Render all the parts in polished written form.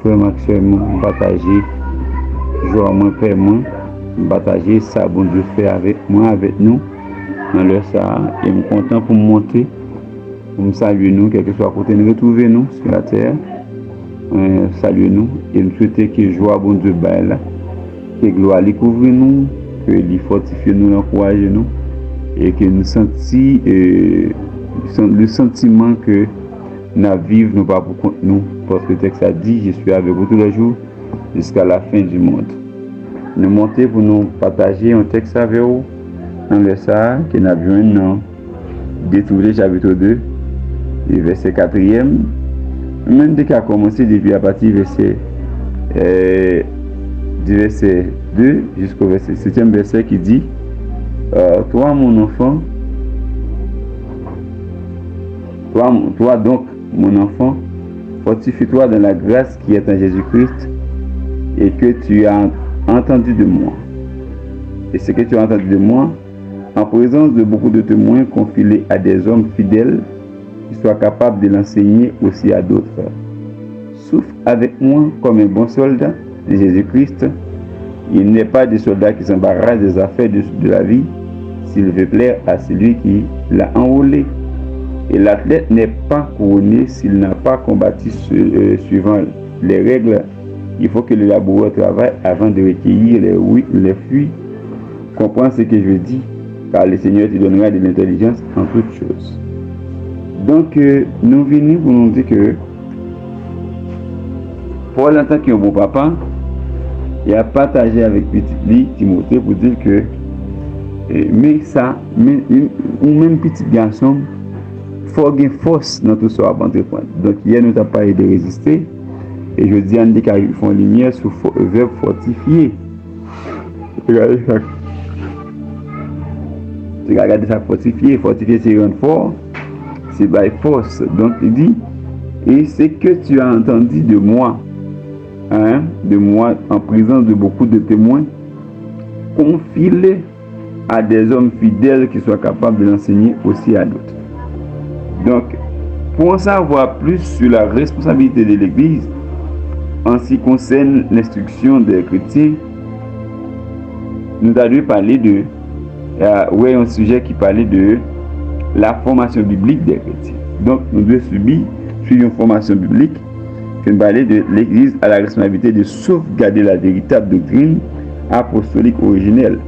Frère Maxime, partager, joie moins paix moins, partager ça, bon Dieu fait avec moi, avec nous, dans le ça, et je suis content pour me monter, pour me saluer nous, quel que soit côté nous retrouver nous sur la terre, saluer nous, et nous souhaiter que joie, bon Dieu, là, que gloire lui couvre nous, que lui fortifie nous, encourage nous, et que nous sentions le sentiment que nous vivons, nous pas pour compte nous, parce que le texte a dit, je suis avec vous tous les jours jusqu'à la fin du monde. Nous montons pour nous partager un texte avec vous, dans le ça, que nous avons dans Détourné chapitre 2, et verset 4e. Même dès qu'il a commencé depuis à partir du verset 2 jusqu'au verset 7e verset qui dit toi mon enfant, toi donc mon enfant, fortifie-toi dans la grâce qui est en Jésus-Christ et que tu as entendu de moi. Et ce que tu as entendu de moi, en présence de beaucoup de témoins, confie-les à des hommes fidèles qui soient capables de l'enseigner aussi à d'autres. Souffre avec moi comme un bon soldat de Jésus-Christ. Il n'est pas des soldats qui s'embarrassent des affaires de la vie s'il veut plaire à celui qui l'a enrôlé. Et l'athlète n'est pas couronné s'il n'a pas combattu suivant les règles. Il faut que le laboureur travaille avant de recueillir les fruits. Comprends ce que je dis, car le Seigneur te donnera de l'intelligence en toutes choses. Donc, nous venons pour nous dire que Paul, en tant qu'un bon papa, il a partagé avec petit Timothée pour dire que même petit garçon, il faut avoir une force dans tout ça à entreprendre. Donc, hier, nous avons parlé de résister. Et je dis à Andy qu'ils font lumière sur le verbe fortifier. Regardez ça, fortifier. Fortifier, c'est rendre fort. C'est by force. Donc, il dit, et c'est que tu as entendu de moi, en présence de beaucoup de témoins, confie-les à des hommes fidèles qui soient capables de l'enseigner aussi à d'autres. Donc, pour en savoir plus sur la responsabilité de l'Église en ce qui concerne l'instruction des chrétiens, nous allons parler un sujet qui parlait de la formation biblique des chrétiens. Donc, nous devons suivre une formation biblique qui nous parlait de l'Église à la responsabilité de sauvegarder la véritable doctrine apostolique originelle,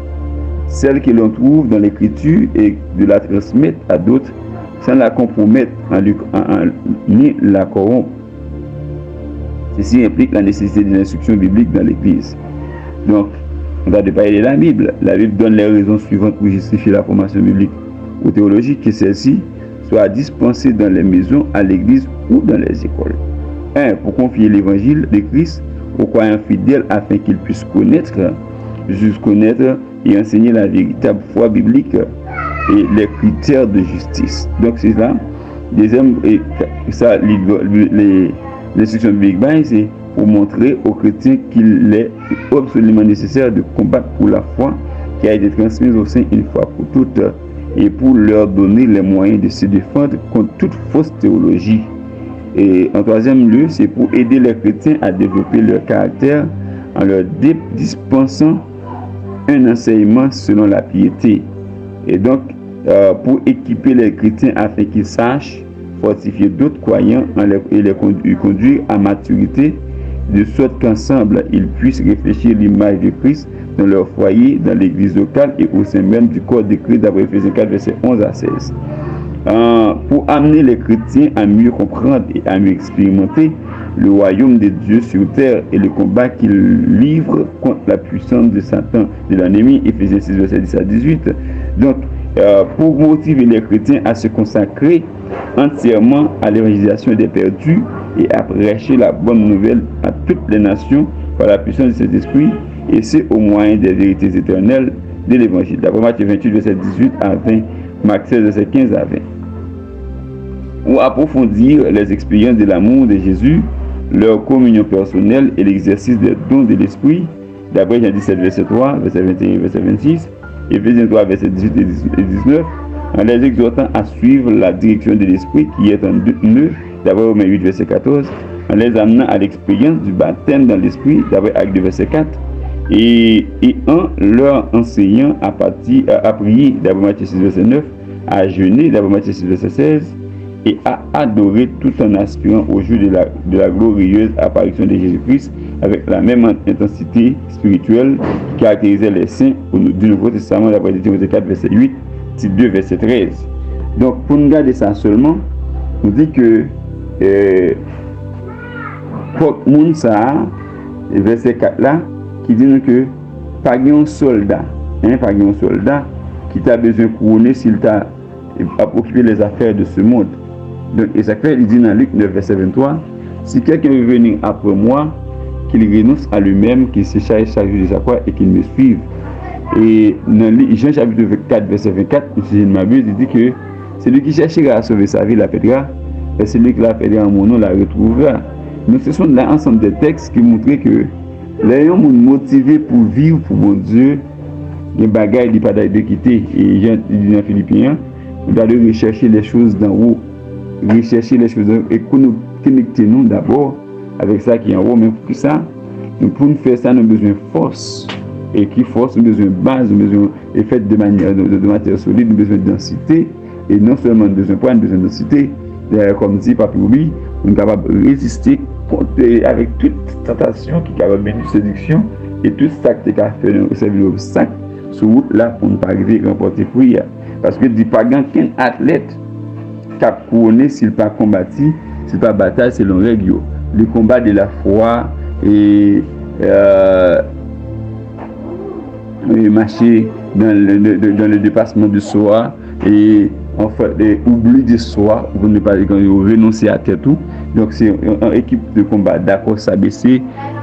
celle que l'on trouve dans l'Écriture, et de la transmettre à d'autres sans la compromettre ni la corrompre. Ceci implique la nécessité de l'instruction biblique dans l'Église. Donc, on va parler de la Bible. La Bible donne les raisons suivantes pour justifier la formation biblique ou théologique, que celle-ci soit dispensée dans les maisons, à l'Église ou dans les écoles. 1. Pour confier l'évangile de Christ aux croyants fidèles afin qu'ils puissent connaître et enseigner la véritable foi biblique et les critères de justice. Donc c'est ça. Deuxième, l'instruction biblique, c'est pour montrer aux chrétiens qu'il est absolument nécessaire de combattre pour la foi qui a été transmise au sein une fois pour toutes, et pour leur donner les moyens de se défendre contre toute fausse théologie. Et en troisième lieu, c'est pour aider les chrétiens à développer leur caractère en leur dispensant un enseignement selon la piété. Et donc, pour équiper les chrétiens afin qu'ils sachent fortifier d'autres croyants et les conduire à maturité, de sorte qu'ensemble, ils puissent réfléchir l'image de Christ dans leur foyer, dans l'église locale et au sein même du corps de Christ, d'après Ephésiens 4, versets 11 à 16. Pour amener les chrétiens à mieux comprendre et à mieux expérimenter le royaume de Dieu sur terre et le combat qu'ils livrent contre la puissance de Satan, de l'ennemi, Ephésiens 6, verset 10 à 18. Donc, pour motiver les chrétiens à se consacrer entièrement à l'évangélisation des perdus et à prêcher la bonne nouvelle à toutes les nations par la puissance de cet esprit, et c'est au moyen des vérités éternelles de l'évangile. D'après Matthieu 28, verset 18 à 20, Marc 16, verset 15 à 20. Ou approfondir les expériences de l'amour de Jésus, leur communion personnelle et l'exercice des dons de l'esprit, d'après Jean 17, verset 3, verset 21, verset 26, Ephésiens 3, verset 18 et 19, en les exhortant à suivre la direction de l'esprit qui est en eux, d'après Romains 8, verset 14, en les amenant à l'expérience du baptême dans l'esprit, d'après Actes 2, verset 4, et en leur enseignant à prier, d'après Matthieu 6, verset 9, à jeûner, d'après Matthieu 6, verset 16, et à adorer tout en aspirant au jour de la glorieuse apparition de Jésus-Christ avec la même intensité spirituelle qui caractérisait les saints du Nouveau Testament d'après Timothée 4, verset 8, Tite 2, verset 13. Donc, pour nous garder ça seulement, on dit que pour moun ça, verset 4 là, qui dit que pas un soldat, pas un soldat qui t'a besoin de couronner s'il t'a occupé les affaires de ce monde. Donc, et ça fait, il dit dans Luc 9, verset 23, si quelqu'un veut venir après moi, qu'il renonce à lui-même, qu'il se charge chaque jour de sa croix et qu'il me suive. Et dans Jean chapitre 4, verset 24, si je ne m'abuse, il dit que celui qui cherchera à sauver sa vie la perdra, et celui qui la perdra en mon nom la retrouvera. Donc ce sont là ensemble des textes qui montrent que les gens sont motivés pour vivre pour mon Dieu, les bagailles, ils ne pas de quitter. Et Jean dit dans Philippiens, nous allons rechercher les choses d'en haut, rechercher les choses d'en haut, et connectez-nous d'abord avec ça qui est en haut. Mais pour ça, pour nous faire ça, nous avons besoin de force. Et qui force, nous avons besoin de base, nous avons besoin de fait de matière solide, nous avons besoin de densité. Et non seulement de besoin de poids, nous avons besoin de densité. Comme dit Papi Oubi, nous sommes capables de résister avec toute tentation qui est capable de mener une séduction et tout ça qui est capable de faire servir l'obstacle sur route là pour ne pas arriver à remporter prière. Parce que dit pas qu'un athlète qui a couronné s'il n'a pas combattu, s'il n'a pas bataille selon les règles. Le combat de la foi et marcher dans le dépassement de soi et en fait oubli de soi pour ne pas renoncer à tout. Donc c'est une équipe de combat d'accord s'abaisser,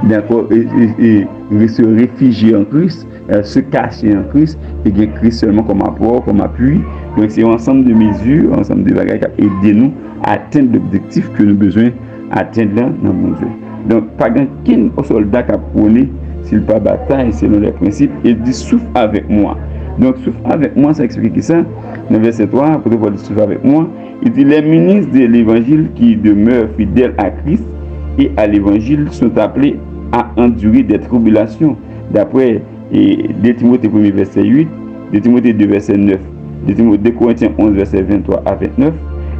d'accord et se réfugier en Christ, se cacher en Christ et gagner Christ seulement comme apport, comme appui. Donc c'est un ensemble de mesures, un ensemble de bagages qui aident nous à atteindre l'objectif que nous avons besoin d'atteindre dans mon Dieu. Donc pas qu'un soldat qui a prôné s'il pas bataille selon les principes et dit souffle avec moi. Donc souffle avec moi, ça explique ça. Dans le verset 3, pour pouvoir souffle avec moi, il dit les ministres de l'évangile qui demeurent fidèles à Christ et à l'évangile sont appelés à endurer des tribulations. D'après 2 Timothée 1 verset 8, 2 Timothée 2 verset 9, 2 Corinthiens 11 verset 23 à 29.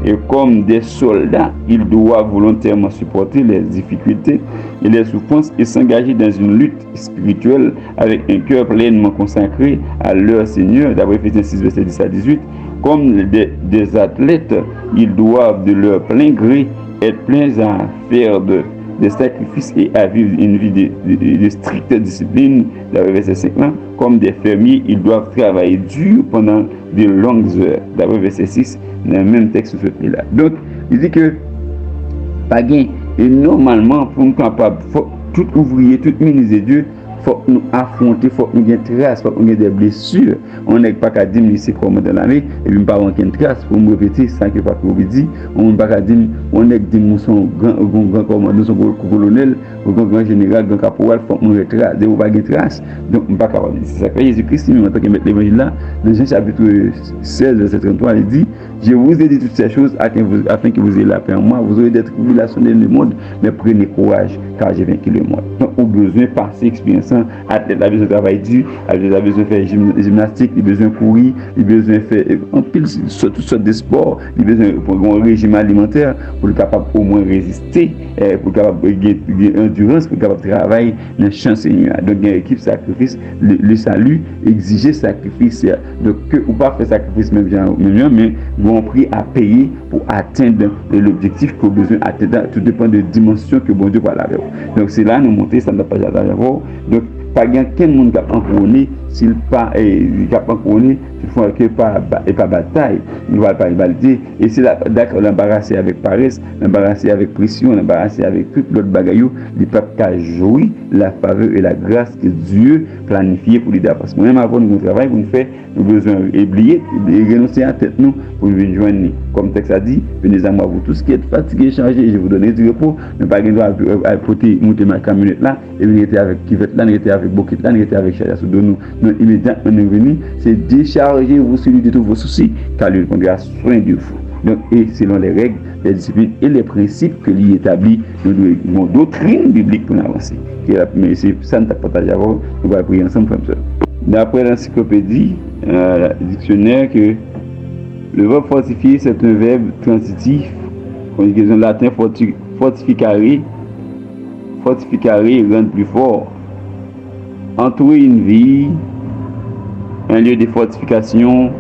Et comme des soldats, ils doivent volontairement supporter les difficultés et les souffrances et s'engager dans une lutte spirituelle avec un cœur pleinement consacré à leur Seigneur. D'après Ephésiens 6, verset 10 à 18, comme des athlètes, ils doivent de leur plein gré être pleins à faire des sacrifices et à vivre une vie de stricte discipline. D'après verset 5, comme des fermiers, ils doivent travailler dur pendant de longues heures. D'après verset 6, dans le même texte sur ce là. Donc, il dit que, pas gain, et normalement, pour nous capables, tout ouvrier, tout ministre de Dieu, il faut nous affronter, il faut que nous ayons des traces, il faut que nous ayons des blessures. On n'est pas qu'à dire, mais c'est comme dans l'armée, et puis pas avoir une trace, pour me répéter, ça que Papi Oubi dit, on n'est pas qu'à dire, on n'est que des son grand commandant, son colonel, grand général, grand caporal, il faut que nous ayons des traces, il n'y a pas de traces. Donc, on n'est pas capable de dire. C'est ça que Jésus-Christ, en tant que mettre l'évangile là, dans Jean chapitre 16, verset 33, il dit, je vous ai dit toutes ces choses afin que vous ayez la paix en moi. Vous aurez des tribulations dans le monde, mais prenez courage, car j'ai vaincu le monde. Donc, on a besoin de passer expérience. Athlète a besoin de travailler dur, a besoin de faire gymnastique, il a besoin de courir, il a besoin de faire toutes sortes de sports, il a besoin d'un régime alimentaire pour être capable au moins résister, pour être capable de endurance, pour être capable de travailler dans le champ Seigneur. Donc, il y a une équipe sacrifice, le salut exigeait sacrifice. Donc, ou pas faire sacrifice même, mais bon prix à payer pour atteindre l'objectif que vous avez besoin d'atteindre. Tout dépend de la dimension que bon Dieu va avec vous. Donc c'est là nous montrer ça n'a pas jamais. Donc pas quelqu'un monde qui a couronné s'il pas couronné il faut que pas bataille il va pas rivalité et c'est là d'accord l'embarrasser avec paresse, l'embarrasser avec pression, l'embarrasser avec tout l'autre bagaille il peut pas jouir la faveur et la grâce que Dieu planifié pour lui donner parce que même avant nous travail pour nous faire nous besoin oublier et renoncer à tête nous pour venir joindre comme texte a dit venez à moi vous tous qui êtes fatigués chargés je vous donner du repos ne pas à porter monter ma camionnette là et venir avec kivette là n'était avec bouquet là n'était avec charge sous nous immédiatement nous venir c'est décharger vous celui de tous vos soucis car lui prendra soin de vous. Donc, et selon les règles, les disciplines et les principes que l'y établit, nos doctrines bibliques pour avancer. Mais ça, nous t'a partagé avant, nous allons prier ensemble comme ça. D'après l'encyclopédie, le dictionnaire, que le verbe fortifier, c'est un verbe transitif, conjugaison latin fortificare, rendre plus fort. Entourer une ville, un lieu de fortification,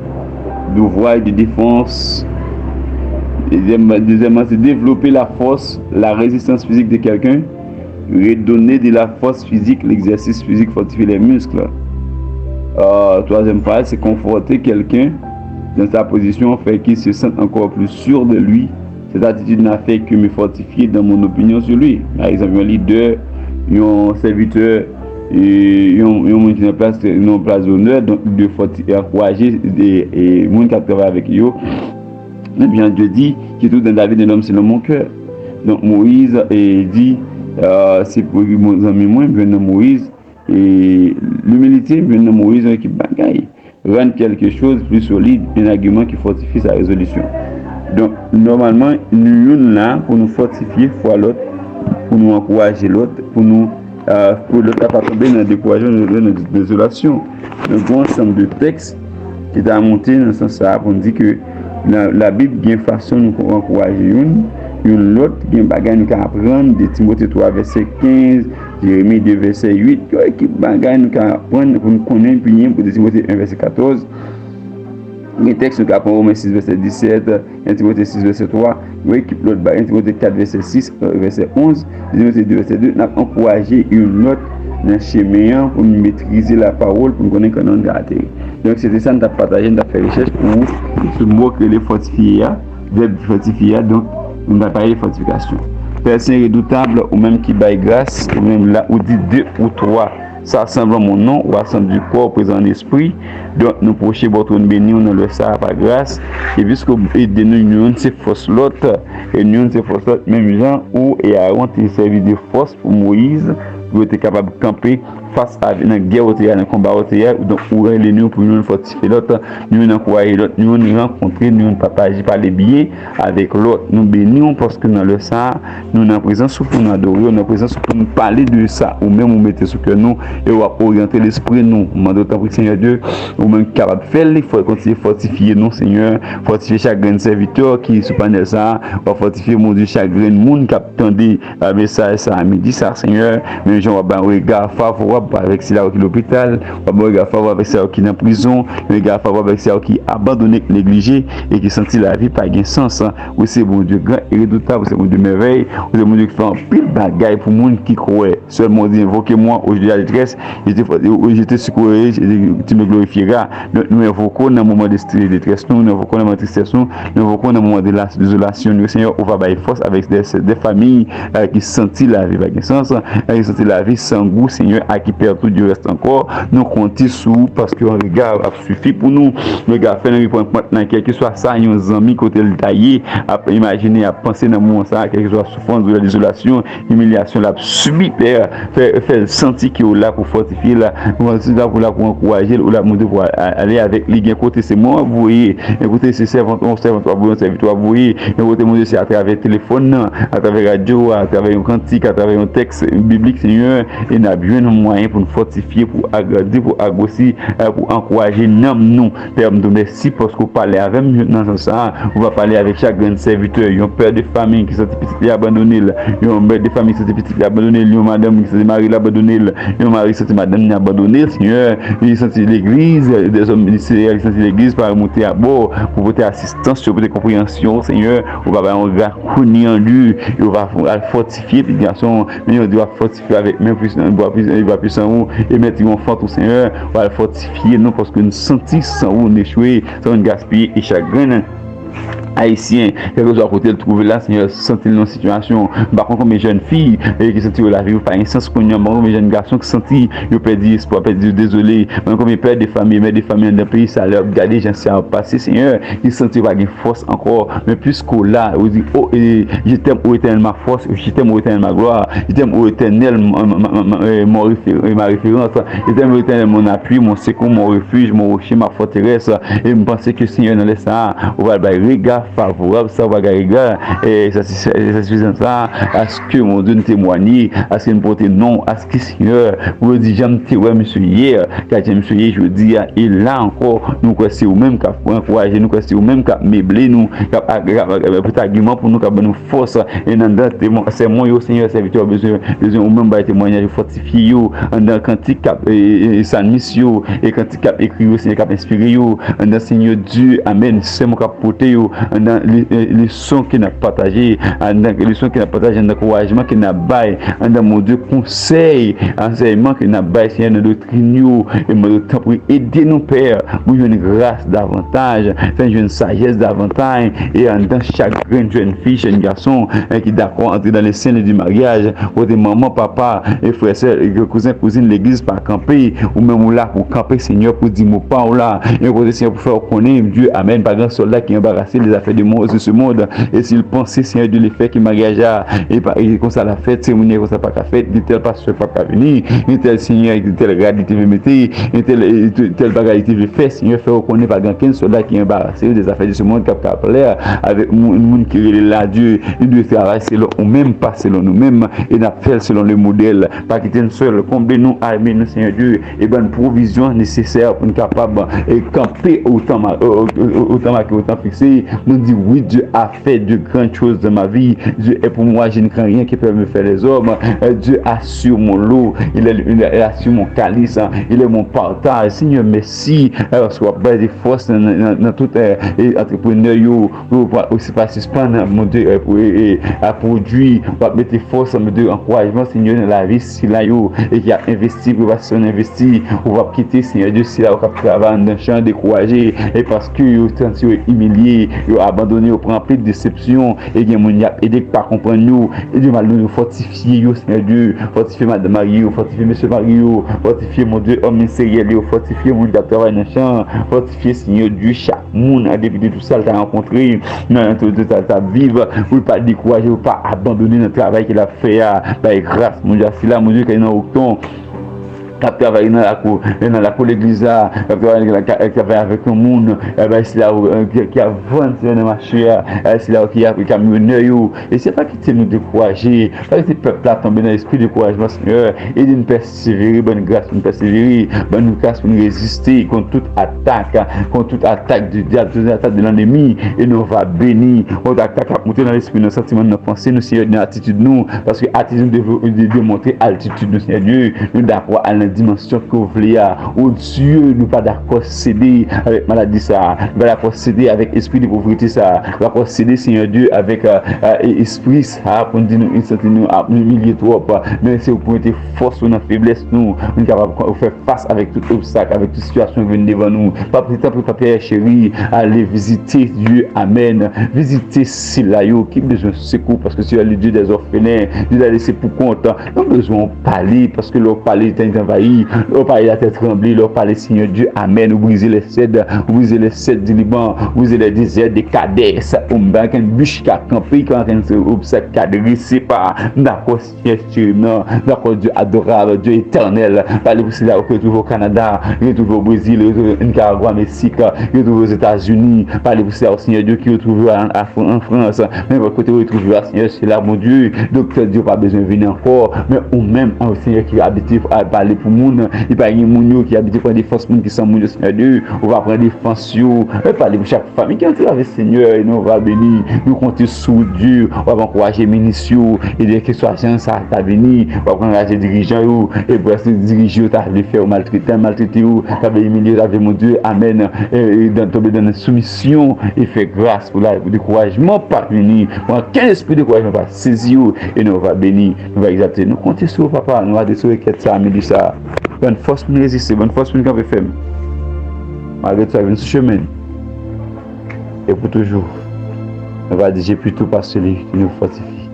d'ouvrage, de défense. Deuxièmement, c'est développer la force, la résistance physique de quelqu'un, redonner de la force physique, l'exercice physique, fortifier les muscles. Troisième phase, c'est conforter quelqu'un dans sa position, fait qu'il se sente encore plus sûr de lui. Cette attitude n'a fait que me fortifier dans mon opinion sur lui. Par exemple, un leader, un serviteur, et on qui place d'honneur, donc de encourager les gens qui travaillent avec eux. Mais bien Dieu dit que tout dans la vie de l'homme c'est dans mon cœur. Donc Moïse dit c'est pour mon ami moi, bien Moïse, et l'humilité, bien Moïse qui bagaille, rendre quelque chose plus solide, un argument qui fortifie sa résolution. Donc normalement nous sommes là pour nous fortifier fois l'autre, pour nous encourager l'autre, pour l'autre à pas tomber dans le découragement, dans la désolation. Un grand ensemble de textes qui est monté dans ce sens pour nous dire que la Bible a une façon de nous encourager une l'autre, qui a une bagage nous apprendre de Timothée 3 verset 15, Jérémie 2 verset 8, qui bagage nous apprendre pour nous connaître puis pour Timothée 1 verset 14. Les textes nous apprendre Romains 6 verset 17, 1 Timothée 6 verset 3, qui l'autre 1 Timothée 4 verset 6 verset 11, Timothée 2 verset 2, nous encourager une autre dans le chemin pour nous maîtriser la parole, pour nous connaître comment nous caractère. Donc c'était ça, nous avons partagé, nous avons fait recherche pour ce mot que les fortifiés, verbe fortifier, donc nous avons parlé de fortification. Personne redoutable, ou même qui baille grâce, ou même là où dit 2 ou 3, ça ressemble à mon nom, ou assemble du corps présent en esprit. Donc nous procher votre béni, on le sait par grâce. Et puisque nous c'est force l'autre, et nous c'est force l'autre, même gens où et Aaron il servi de force pour Moïse, pour être capable de camper face à une guerre au théâtre, un combat au théâtre, donc où les nous pour nous fortifier l'autre, nous encourager l'autre, nous rencontrer, nous partager par les biais avec l'autre, nous bénissons parce que dans le ça, nous en présence pour nous adorer, nous en présence pour nous parler de ça, ou même nous mettre sur que nous et on va orienter l'esprit nous, d'autant que Seigneur Dieu, ou même capable de faire, il faut continuer à fortifier nous, Seigneur, fortifier chaque grand serviteur qui se panne ça, va fortifier mon Dieu chaque grand monde qui attendait un message ça à midi ça, Seigneur, mais je vais un regard favorable avec ceux qui l'hôpital, un regard favorable avec ceux qui sont en prison, un regard favorable avec ceux qui abandonné, négligé et qui sentit la vie pas gain sens. Ou c'est bon Dieu grand et redoutable, c'est bon Dieu merveille, ou c'est bon Dieu qui fait un pile bagaille pour monde qui croit. Seulement dit invoquez-moi aujourd'hui la détresse, j'étais secouru, tu me glorifieras. Nous invoquons dans le moment de détresse, nous invoquons dans le moment de tristesse, nous invoquons dans le moment de la désolation. Le Seigneur on va bailler force avec des familles qui sentent la vie pas gain sens, qui sentent la vie sans goût, Seigneur, à qui perd tout Dieu reste encore. Nous comptons sur parce que un regard a suffi pour nous. Le regard fait un point maintenant, quel que soit ça, nos amis côté le taillé, à imaginer, à penser dans le moment ça, quel que soit souffrance de la désolation, humiliation, la subit, faire sentir qu'il est là pour fortifier, là pour encourager, ou là pour aller avec les gains côté c'est moi, vous voyez, écoutez, c'est servant, on serviteur, vous voyez, écoutez, mon Dieu, c'est à travers le téléphone, à travers la radio, à travers un cantique, à travers un texte biblique, Seigneur, et il y a bien un moyen pour nous fortifier, pour agrandir, pour agosser, pour encourager nous. Père, nous merci parce que vous parlez avec nous dans ça. On va parler avec chaque grand serviteur. Il y a un père de famille qui sont petit abandonné. Il y a un père de famille qui sont petit abandonné. Il y a une madame qui sont mari abandonné. Il y a un mari qui sont madame abandonné. Seigneur, ils sont l'église, des hommes ministériels qui sont l'église pour monter à bord, pour voter assistance, pour voter compréhension. Seigneur, on va avoir un gars connu en lui. On va fortifier les garçons. Mais on doit fortifier avec même plus, il va plus en haut et mettre un enfant au Seigneur, on va fortifier nous parce que nous sentons sans où on échouer, sans nous gaspiller et chagrin. Haïtien, quel que soit à côté de trouver là, Seigneur, sentir dans une situation. Par contre, comme les jeunes filles qui sentent la vie, pas un sens qu'on y a, comme les jeunes garçons qui sentent, ils perdent espoir, perdent désolé. Comme ils perdent des familles, mais des familles dans le pays, ça leur regarde, les gens s'y ont passé, Seigneur, ils sentent pas de force encore. Mais puisqu'au là, on dit, oh, je t'aime, ô éternel, ma force, je t'aime, ô éternel, ma gloire, je t'aime, ô éternel, ma référence, je t'aime, ô éternel, mon appui, mon secours, mon refuge, mon rocher, ma forteresse. Et je pense que Seigneur, dans les ça, on va le regard favorable, ça va regard et ça suffisant ça à ce que mon Dieu nous témoigne, à ce que nous portons non, à ce que Seigneur vous dit j'aime ouais monsieur hier, car monsieur hier je dis et là encore nous c'est au même cap pour encourager nous c'est au même cap meubler nous cap argument pour nous cap nous force et dans c'est moi au Seigneur serviteur besoin au même ba témoignage fortifier yo dans cantique cap et sa mission et cantique cap écrit au Seigneur cap inspiré yo dans Seigneur Dieu amen c'est mon cap porter yo dans les sons qui n'a partagé dans les sons qui n'a partagé dans encouragement qui n'a bail dans mon Dieu conseil enseignement qui n'a bail Seigneur dans doctrine yo et mon temps pour aider nos pères pour une grâce davantage une sagesse davantage et dans chaque jeune fille jeune garçon qui d'accord entrer dans les scènes du mariage pour des mamans papa et frères sœurs et cousins cousines l'église par camper ou même là pour camper Seigneur pour dire mon pas là et pour Seigneur pour faire connaître Dieu amen par grand soldat qui embarrassé les affaires de ce monde et s'il pensait Seigneur Dieu les fait qui mariage et comme ça la fête cérémonie comme ça pas qu'à fête de tel pasteur pas qu'à venir de tel Seigneur de tel réalité veut mettre tel bagalité veut faire Seigneur fait reconnaître par grand soldat qui embarrassé des affaires de ce monde qui a plaire avec monde qui est là Dieu il doit travailler selon ou même pas selon nous-mêmes et n'a fait selon le modèle pas quitter nous seul combler nous armer nous Seigneur Dieu et bonne provision nécessaire pour nous capable et camper autant fixé nous dit oui Dieu a fait de grandes choses dans ma vie Dieu est pour moi je ne crains rien qui peut me faire les hommes Dieu assure mon lot il assure mon calice il est mon partage Seigneur merci soit bas des forces dans tout entrepreneur aussi pas suspendre mon Dieu à produire va mettre force mon Dieu encouragement Seigneur dans la vie si là et qui a investi pour va investi on va quitter Seigneur Dieu si là on travaille dans champ découragé et parce que yo senti humilié yo abandonné au prend plus de déception et il y a mon a aidé pas comprendre nous et Dieu m'a nous fortifier yo Seigneur Dieu fortifier madame Marie fortifier monsieur Marie fortifier mon Dieu homme sérieux fortifier mon gars travail dans champ fortifier Seigneur Dieu chaque monde a depuis tout ça t'a rencontré dans ta vivre ou pas décourager ou pas abandonner le travail qu'il a fait par grâce mon Dieu si là mon Dieu qu'il est dans autant qui travaille dans la cour de l'église, qui travaille avec le monde, c'est là qui a vendu dans le marché, c'est là qui a camionneur. Et c'est pas qu'il nous décourager, pas que le peuple a tombé dans l'esprit de découragement, Seigneur, et de nous persévérer, bonne grâce, nous persévérer, bonne grâce pour nous résister contre toute attaque du diable, toute attaque de l'ennemi, et nous va bénir, on attaque à monter dans l'esprit, nos sentiments, nos pensées, nos Seigneur, nos attitudes, nous, parce que attitude de démontrer altitude, nous, Seigneur Dieu, nous d'accord à dimension que vous voulez où Dieu nous pas d'accord céder avec maladie ça va d'accord céder avec esprit de pauvreté ça va d'accord céder Seigneur Dieu avec esprit ça pour dire nous nous humilier trop mais c'est pour être force ou faiblesse nous capable de faire face avec tout obstacle avec toute situation qui vient devant nous pas plus temps pour papier chéri aller visiter Dieu amen visiter Silayo qui besoin de secours parce que tu es le Dieu des orphelins Dieu a laissé pour compte nous besoin de parler parce que le parler est envahi leur parler la tête tremblée leur parler Seigneur Dieu amen ou briser les cèdres du Liban briser les déserts des Cadès on va qu'un bûche qui a campé quand un obstacle cadré c'est pas d'accord Seigneur d'accord Dieu adorable Dieu éternel parler pour cela que trouve au Canada retrouve au Brésil retrouve au Nicaragua Mexique retrouve aux États-Unis parler pour cela au Seigneur Dieu qui retrouve en France même à côté retrouve Seigneur c'est là mon Dieu docteur Dieu pas besoin de venir encore mais ou même un Seigneur qui habite à parler pour monde il pas un monde qui habite pour des forces monde qui sont monde Seigneur Dieu on va prendre des fonciaux et parler pour chaque famille qui entre avec Seigneur et nous va bénir nous compter sur Dieu on va encourager ministres et dès que soit agence ça ta venir on va encourager dirigeants et pour ces dirigeants tu as les faire maltraiter ou tu as humilier avec mon Dieu amen et dans tomber dans la soumission et fait grâce pour le découragement pas venir pour quel esprit de découragement pas saisir et nous va bénir nous va exalter nous compter sur papa nous va détruire ça mais ça bonne force pour résister bonne force pour nous camper ferme malgré tout un chemin et pour toujours on va dire plutôt par celui qui nous fortifie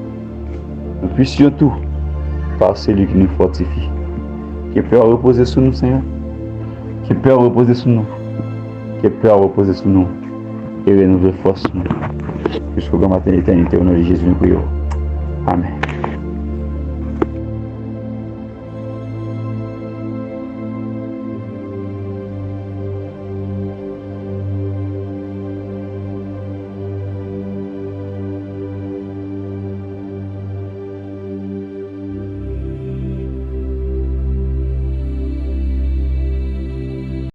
nous puissions tout par celui qui nous fortifie qui peut reposer sur nous Seigneur qui peut reposer sur nous qui peut reposer sur nous et renouveler force nous jusqu'au grand matin d'éternité au nom de Jésus nous prions amen.